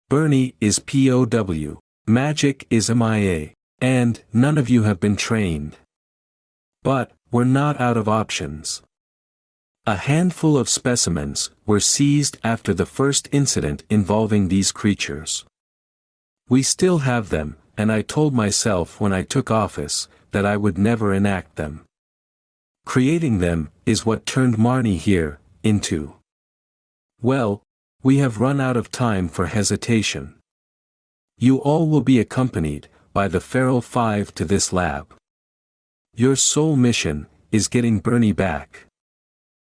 Burnie is POW. Magic is MIA. And none of you have been trained. But we're not out of options. A handful of specimens were seized after the first incident involving these creatures. We still have them, and I told myself when I took office that I would never enact them. Creating them is what turned Marnie here into. Well, we have run out of time for hesitation. You all will be accompanied by the Feral 5 to this lab. Your sole mission is getting Burnie back.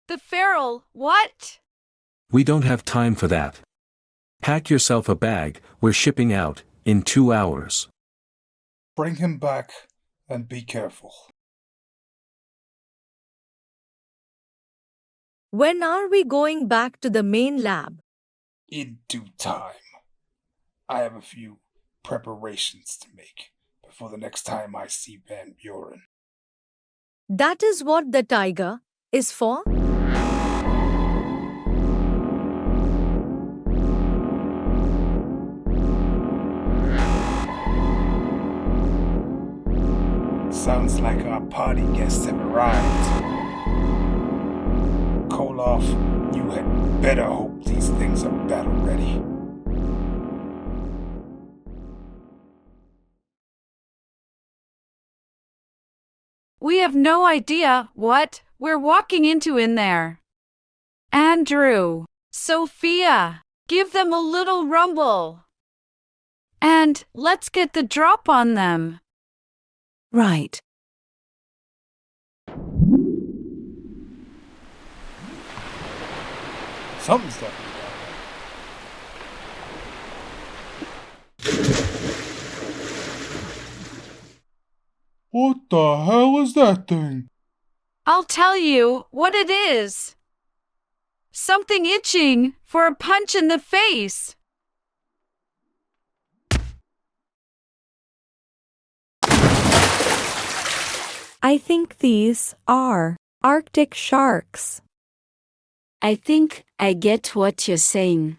The Feral, what? We don't have time for that. Pack yourself a bag, we're shipping out in 2 hours. Bring him back and be careful. When are we going back to the main lab? In due time. I have a few preparations to make before the next time I see Van Buren. That is what the tiger is for? Sounds like our party guests have arrived. Koloff, you had better hope these things are battle ready. We have no idea what we're walking into in there. Andrew, Sophia, give them a little rumble. And let's get the drop on them. Right. Something's definitely What the hell is that thing? I'll tell you what it is. Something itching for a punch in the face. I think these are Arctic sharks. I think I get what you're saying.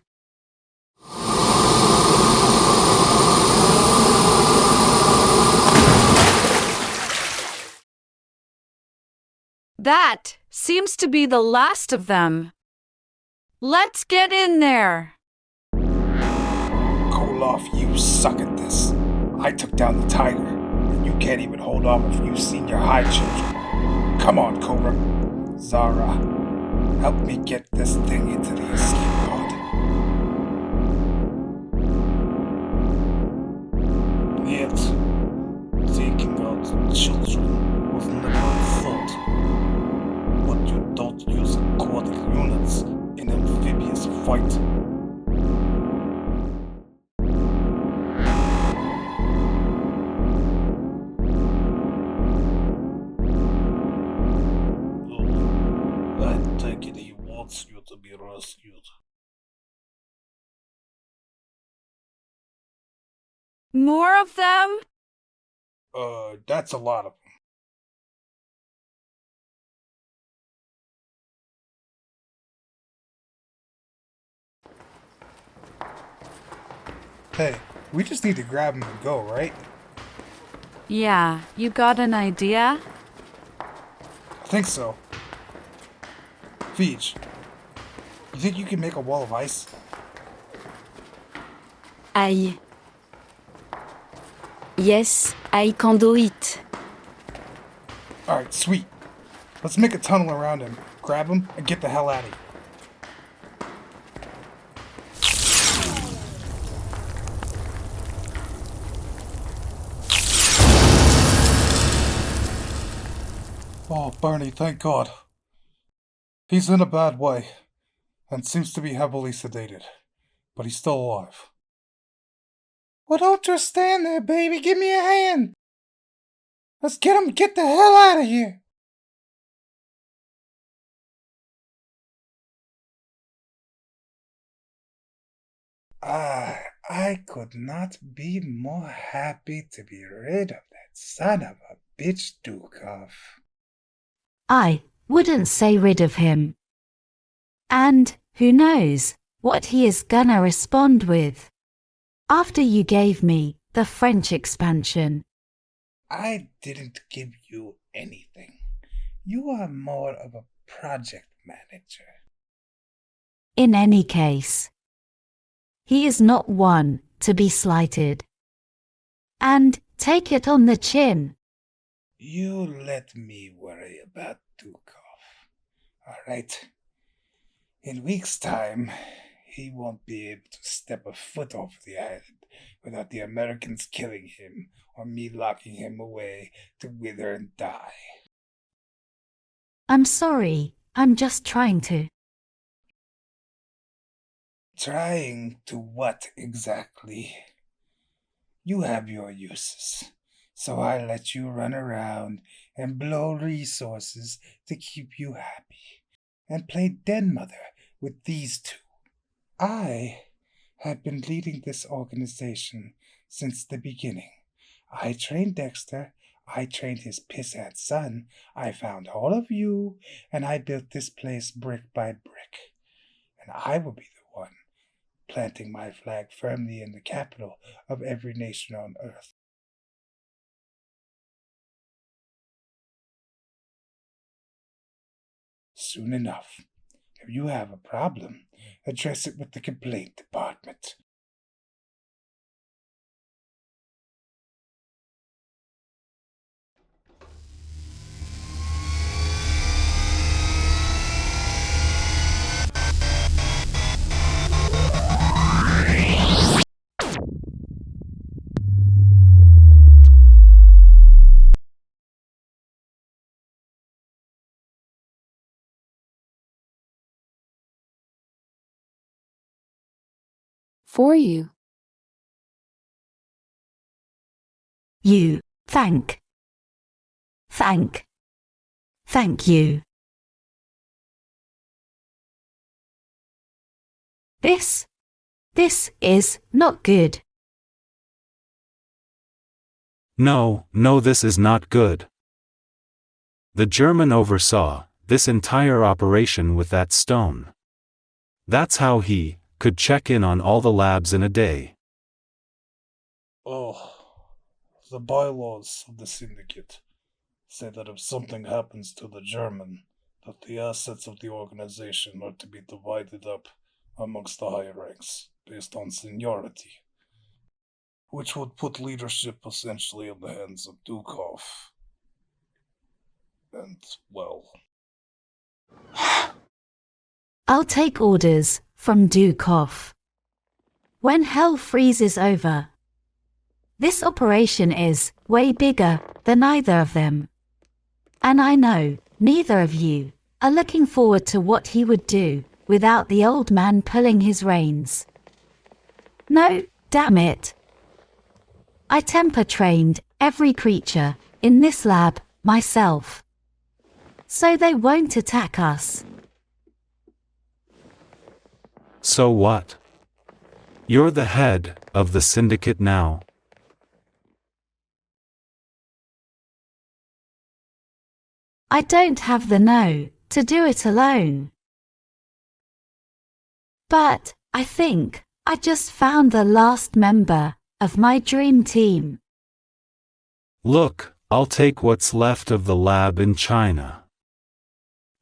That seems to be the last of them. Let's get in there. Koloff, you suck at this. I took down the tiger, and you can't even hold off a few senior high children. Come on, Cobra. Zara, help me get this thing into the escape pod. Yet, taking out children was never a thought. But you don't use aquatic units in amphibious fight. I take it he wants you to be rescued. More of them? That's a lot of them. Hey, we just need to grab him and go, right? Yeah, you got an idea? I think so. Feej, you think you can make a wall of ice? Yes, I can do it. Alright, sweet. Let's make a tunnel around him, grab him, and get the hell out of here. Oh, Burnie, thank God. He's in a bad way, and seems to be heavily sedated, but he's still alive. Well, don't just stand there, baby. Give me a hand. Let's get the hell out of here. I could not be more happy to be rid of that son of a bitch Docough. I wouldn't say rid of him. And who knows what he is gonna respond with. After you gave me the French expansion. I didn't give you anything. You are more of a project manager. In any case, he is not one to be slighted. And take it on the chin. You let me worry about Docough. All right. In weeks' time, he won't be able to step a foot off the island without the Americans killing him or me locking him away to wither and die. I'm sorry, I'm just trying to. Trying to what exactly? You have your uses, so I let you run around and blow resources to keep you happy, and play den mother with these two. I have been leading this organization since the beginning. I trained Dexter, I trained his pissant son, I found all of you, and I built this place brick by brick. And I will be the one planting my flag firmly in the capital of every nation on earth. Soon enough. If you have a problem, address it with the complaint department. For you. You, thank you. This is not good. No, this is not good. The German oversaw this entire operation with that stone. That's how he could check in on all the labs in a day. Oh, the bylaws of the syndicate say that if something happens to the German, that the assets of the organization are to be divided up amongst the higher ranks based on seniority, which would put leadership essentially in the hands of Docough. And, well... I'll take orders from Docough. When hell freezes over. This operation is way bigger than either of them. And I know neither of you are looking forward to what he would do without the old man pulling his reins. No, damn it. I temper trained every creature in this lab myself. So they won't attack us. So what? You're the head of the syndicate now. I don't have the know to do it alone. But I think I just found the last member of my dream team. Look, I'll take what's left of the lab in China.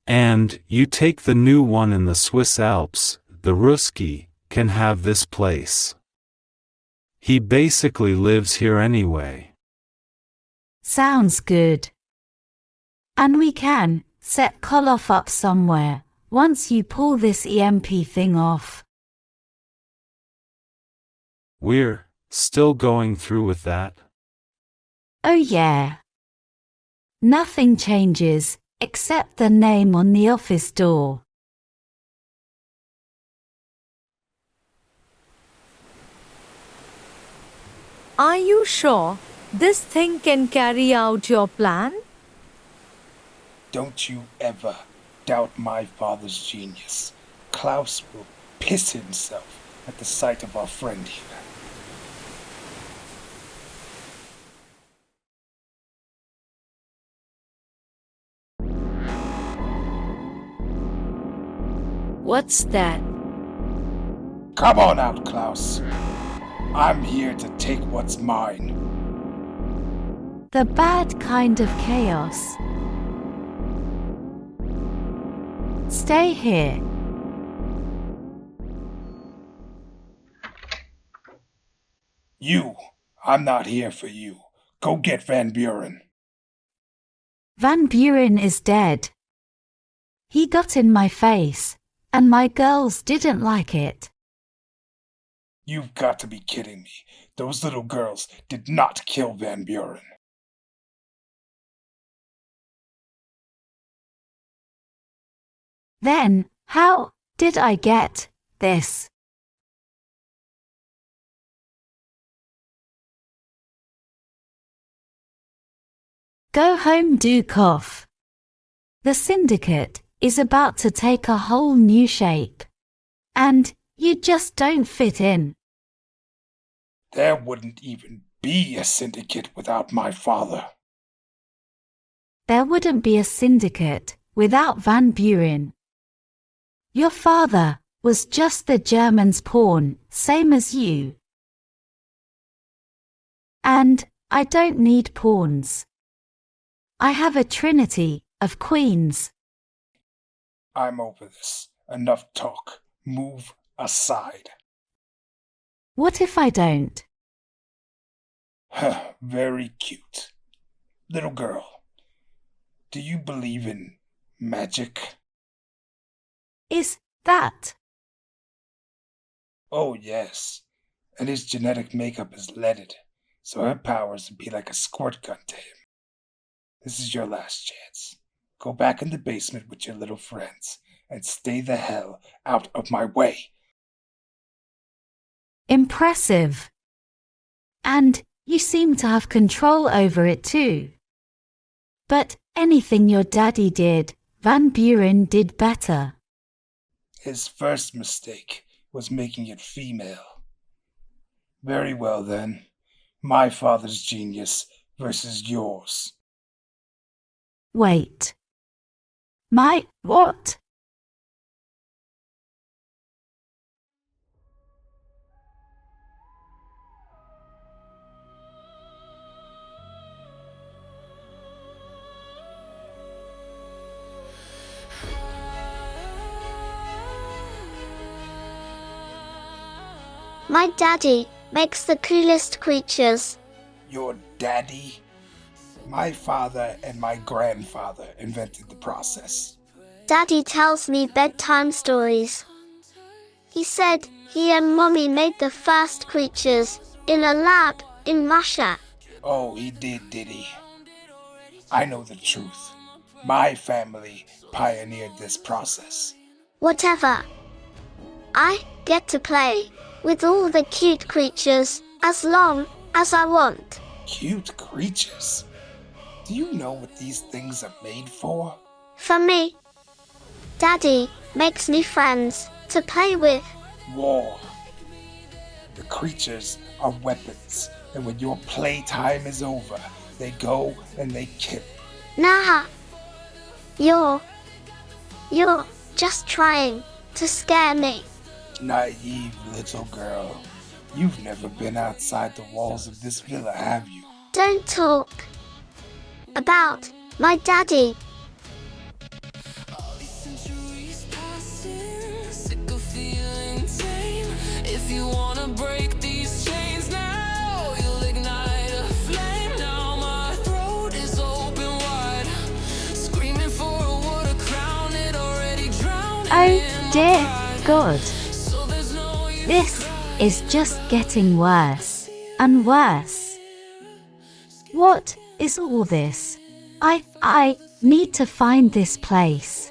And you take the new one in the Swiss Alps. The Ruski can have this place. He basically lives here anyway. Sounds good. And we can set Koloff up somewhere once you pull this EMP thing off. We're still going through with that? Oh yeah. Nothing changes except the name on the office door. Are you sure this thing can carry out your plan? Don't you ever doubt my father's genius. Klaus will piss himself at the sight of our friend here. What's that? Come on out, Klaus. I'm here to take what's mine. The bad kind of chaos. Stay here. You! I'm not here for you. Go get Van Buren. Van Buren is dead. He got in my face, and my girls didn't like it. You've got to be kidding me. Those little girls did not kill Van Buren. Then, how did I get this? Go home, Docough. The syndicate is about to take a whole new shape. And you just don't fit in. There wouldn't even be a syndicate without my father. There wouldn't be a syndicate without Van Buren. Your father was just the Germans' pawn, same as you. And I don't need pawns. I have a trinity of queens. I'm over this. Enough talk. Move aside. What if I don't? Very cute. Little girl, do you believe in magic? Is that? Oh, yes. And his genetic makeup is leaded, so her powers would be like a squirt gun to him. This is your last chance. Go back in the basement with your little friends and stay the hell out of my way. Impressive. And you seem to have control over it too. But anything your daddy did, Van Buren did better. His first mistake was making it female. Very well then. My father's genius versus yours. Wait. My what? My daddy makes the coolest creatures. Your daddy? My father and my grandfather invented the process. Daddy tells me bedtime stories. He said he and Mommy made the first creatures in a lab in Russia. Oh, he did he? I know the truth. My family pioneered this process. Whatever. I get to play with all the cute creatures as long as I want. Cute creatures? Do you know what these things are made for? For me, Daddy makes new friends to play with. War. The creatures are weapons, and when your playtime is over, they go and they kill. Nah. You're just trying to scare me. Naive little girl. You've never been outside the walls of this villa, have you? Don't talk about my daddy. If you wanna break these chains now, you'll ignite a flame. Now my throat is open wide, screaming for a water crown. It already drowned. Oh dear God. This is just getting worse and worse. What is all this? I need to find this place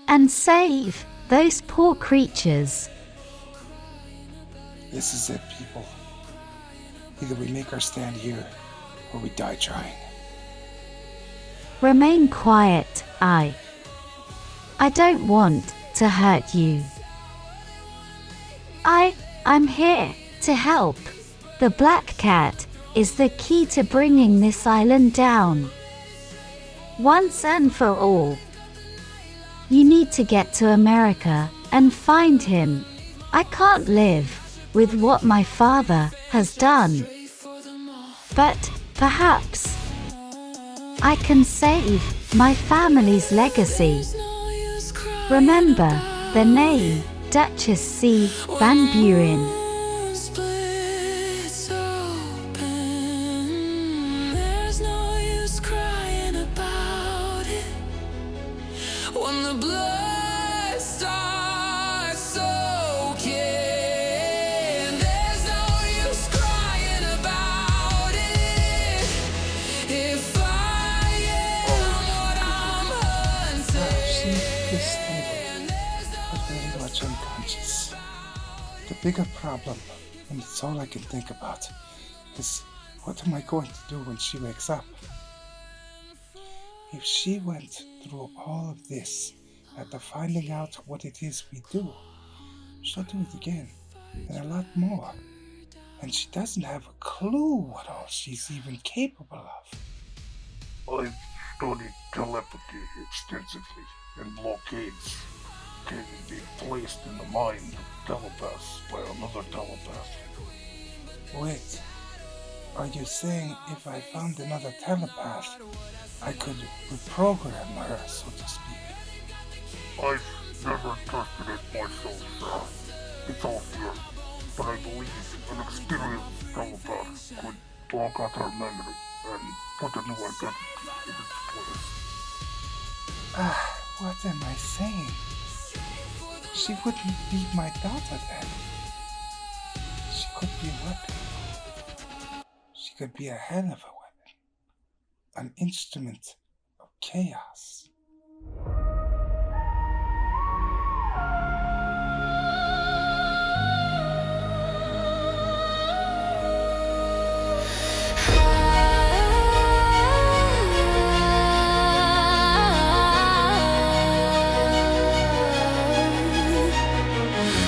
and save those poor creatures. This is it, people. Either we make our stand here, or we die trying. Remain quiet, I don't want to hurt you. I'm here to help. The Black Cat is the key to bringing this island down. Once and for all. You need to get to America and find him. I can't live with what my father has done. But perhaps I can save my family's legacy. Remember the name Duchess C. Van Buren. Splits open. There's no use crying about it. When the blood starts soaking, there's no use crying about it. If I am what I'm hunting, This stable, but very much unconscious. The bigger problem, and it's all I can think about, is what am I going to do when she wakes up? If she went through all of this after finding out what it is we do, she'll do it again, and a lot more. And she doesn't have a clue what all she's even capable of. I've studied telepathy extensively in blockades, being placed in the mind of telepaths by another telepath. Wait, are you saying if I found another telepath, I could reprogram her, so to speak? I've never tested it myself, sir. It's all fear, but I believe an experienced telepath could block out her memory and put a new identity in its place. What am I saying? She wouldn't be my daughter then. She could be a weapon. She could be a hell of a weapon. An instrument of chaos.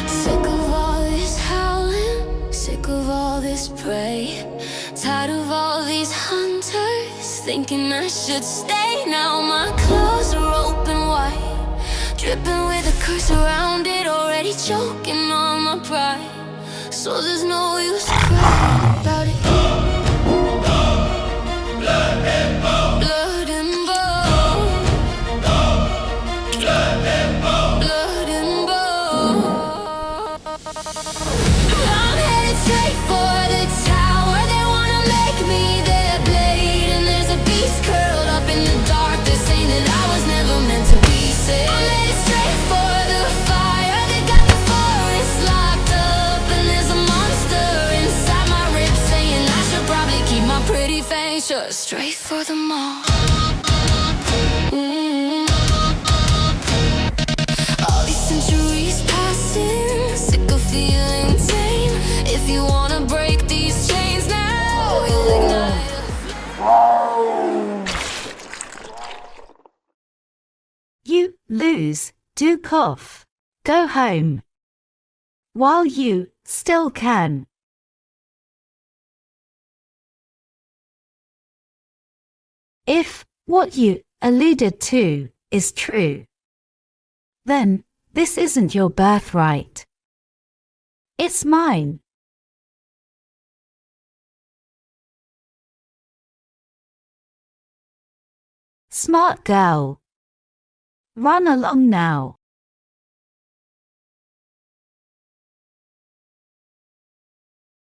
sick of all this howling, sick of all this prey, tired of all these hunters thinking I should stay. Now my clothes are open wide, dripping with a curse around it, already choking on my pride. So there's no use crying about it. Blood and bone. Blood and bone. Blood and bone. Blood and bone. I'm headed straight for the tower. They wanna make me their blade, and there's a beast curled up in the dark. They're saying that I was never meant to be saved. I'm headed straight for the fire. They got the forest locked up, and there's a monster inside my ribs saying I should probably keep my pretty face shut. Straight for the mall. All these centuries passing, sick of feeling tame. If you wanna break these chains now, you'll ignite You lose, Docough. Go home. While you still can. If what you alluded to is true, then this isn't your birthright. It's mine. Smart girl. Run along now.